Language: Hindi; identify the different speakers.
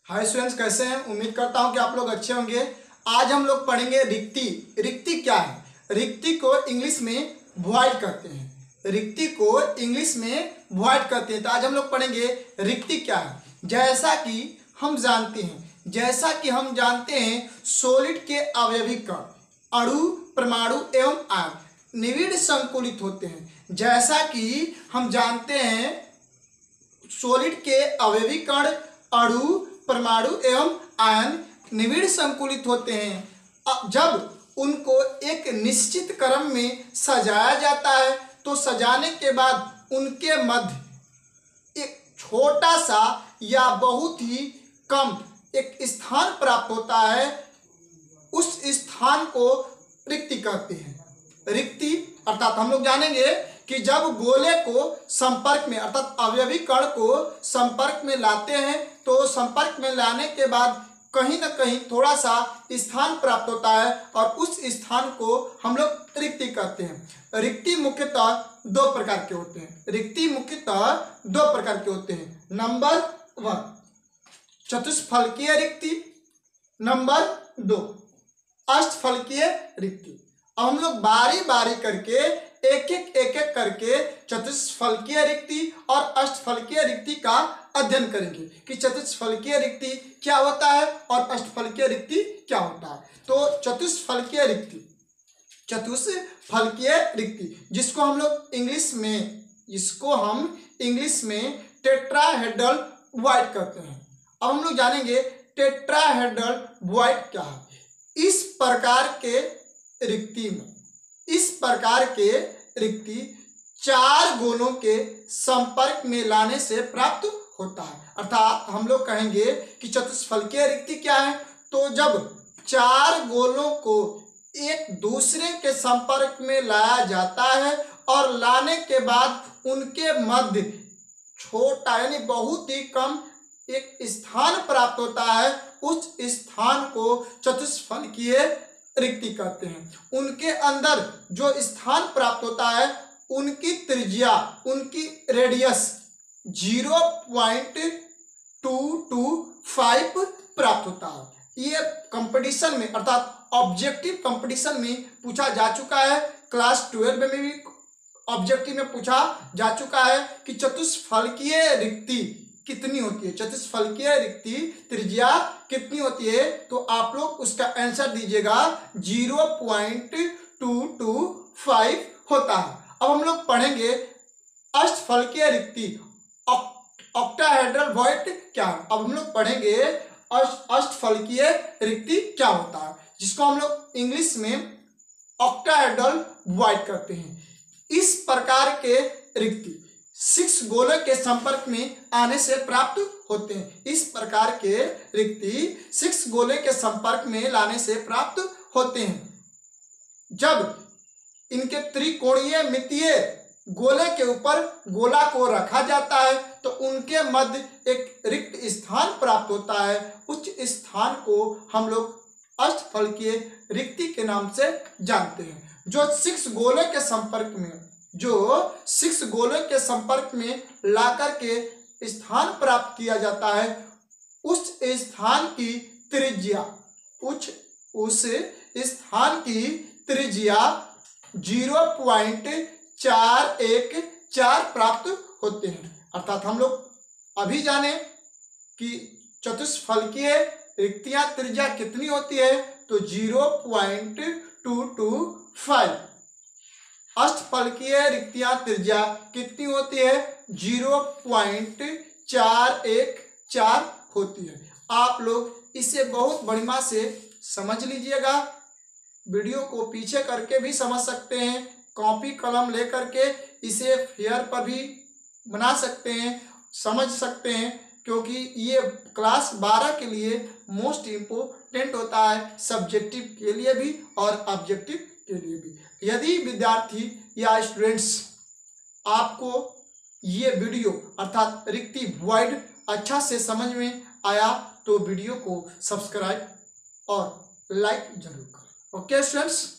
Speaker 1: हाय स्टूडेंट्स, कैसे हैं? उम्मीद करता हूं कि आप लोग अच्छे होंगे। आज हम लोग पढ़ेंगे रिक्ति। रिक्ति क्या है? रिक्ति को इंग्लिश में वॉइड कहते हैं। रिक्ति को इंग्लिश में वॉइड कहते हैं। तो आज हम लोग पढ़ेंगे रिक्ति क्या है। जैसा कि हम जानते हैं सॉलिड के अवयवी कण अणु, परमाणु एवं आयन निविड़ संकुलित होते हैं। जैसा कि हम जानते हैं सॉलिड के अवयवी कण अणु, परमाणु एवं आयन निविड़ संकुलित होते हैं। जब उनको एक निश्चित क्रम में सजाया जाता है तो सजाने के बाद उनके मध्य एक छोटा सा या बहुत ही कम एक स्थान प्राप्त होता है। उस स्थान को रिक्ति कहते हैं। रिक्ति अर्थात हम लोग जानेंगे कि जब गोले को संपर्क में अर्थात अवयवी कण को संपर्क में लाते हैं तो संपर्क में लाने के बाद कहीं ना कहीं थोड़ा सा स्थान प्राप्त होता है और उस स्थान को हम लोग रिक्ति कहते हैं। रिक्ति मुख्यतः दो प्रकार के होते हैं। नंबर 1 चतुष्फलकीय रिक्ति, नंबर 2 अष्टफलकीय रिक्ति। अब हम लोग बारी बारी करके एक एक करके चतुष्फलकीय रिक्ति और अष्टफलकीय रिक्ति का अध्ययन करेंगे कि चतुष्फलकीय रिक्ति क्या होता है और अष्टफलकीय रिक्ति क्या होता है। तो चतुष्फलकीय रिक्ति जिसको हम इंग्लिश में टेट्राहेड्रल वॉइड कहते हैं। अब हम लोग जानेंगे टेट्राहेड्रल वॉइड क्या है। इस प्रकार के रिक्ति 4 गोलों के संपर्क में लाने से प्राप्त होता है। अर्थात हम लोग कहेंगे कि चतुष्फलकीय रिक्ति क्या है। तो जब 4 गोलों को एक दूसरे के संपर्क में लाया जाता है और लाने के बाद उनके मध्य छोटा यानी बहुत ही कम एक स्थान प्राप्त होता है, उस स्थान को चतुष्फलकीय रिक्ति कहते हैं। उनके अंदर जो स्थान प्राप्त होता है उनकी त्रिज्या, उनकी रेडियस 0.225 प्राप्त होता है। ये कंपटीशन में अर्थात ऑब्जेक्टिव कंपटीशन में पूछा जा चुका है। क्लास 12 में भी ऑब्जेक्टिव में पूछा जा चुका है कि चतुष्फलकीय रिक्ति कितनी होती है, चतुष्फलकीय रिक्ति त्रिज्या कितनी होती है। तो आप लोग उसका आंसर दीजिएगा 0.225 होता है। अब हम लोग पढ़ेंगे अष्टफलकीय रिक्ति, ऑक्टाहेड्रल वॉइड क्या है। अब हम लोग पढ़ेंगे अष्टफलकीय रिक्ति क्या होता है, जिसको हम लोग इंग्लिश में ऑक्टाहेड्रल वॉइड कहते हैं। इस प्रकार के रिक्ति 6 गोलों के संपर्क में आने से प्राप्त होते हैं। इस प्रकार के रिक्ति 6 गोले के संपर्क में लाने से प्राप्त होते हैं। जब इनके त्रिकोणीय मितीय गोले के ऊपर गोला को रखा जाता है तो उनके मध्य एक रिक्त स्थान प्राप्त होता है। उस स्थान को हम लोग अष्टफलकीय रिक्ति के नाम से जानते हैं। जो 6 गोले के संपर्क में लाकर के स्थान प्राप्त किया जाता है, उस स्थान की त्रिज्या 0.414 प्राप्त होते हैं। अर्थात हम लोग अभी जाने कि चतुष्फलकीय रिक्तियां त्रिज्या कितनी होती है तो 0.225। अष्टफलकीय रिक्तियां त्रिज्या कितनी होती है 0.414 होती है। आप लोग इसे बहुत बढ़िया से समझ लीजिएगा। वीडियो को पीछे करके भी समझ सकते हैं, कॉपी कलम लेकर के इसे फेयर पर भी बना सकते हैं, समझ सकते हैं, क्योंकि ये क्लास 12 के लिए मोस्ट इम्पोर्टेंट होता है, सब्जेक्टिव के लिए भी और ऑब्जेक्टिव के लिए भी। यदि विद्यार्थी या स्टूडेंट्स आपको ये वीडियो अर्थात रिक्ति वॉइड अच्छा से समझ में आया तो वीडियो को सब्सक्राइब और लाइक जरूर करें। Okay students.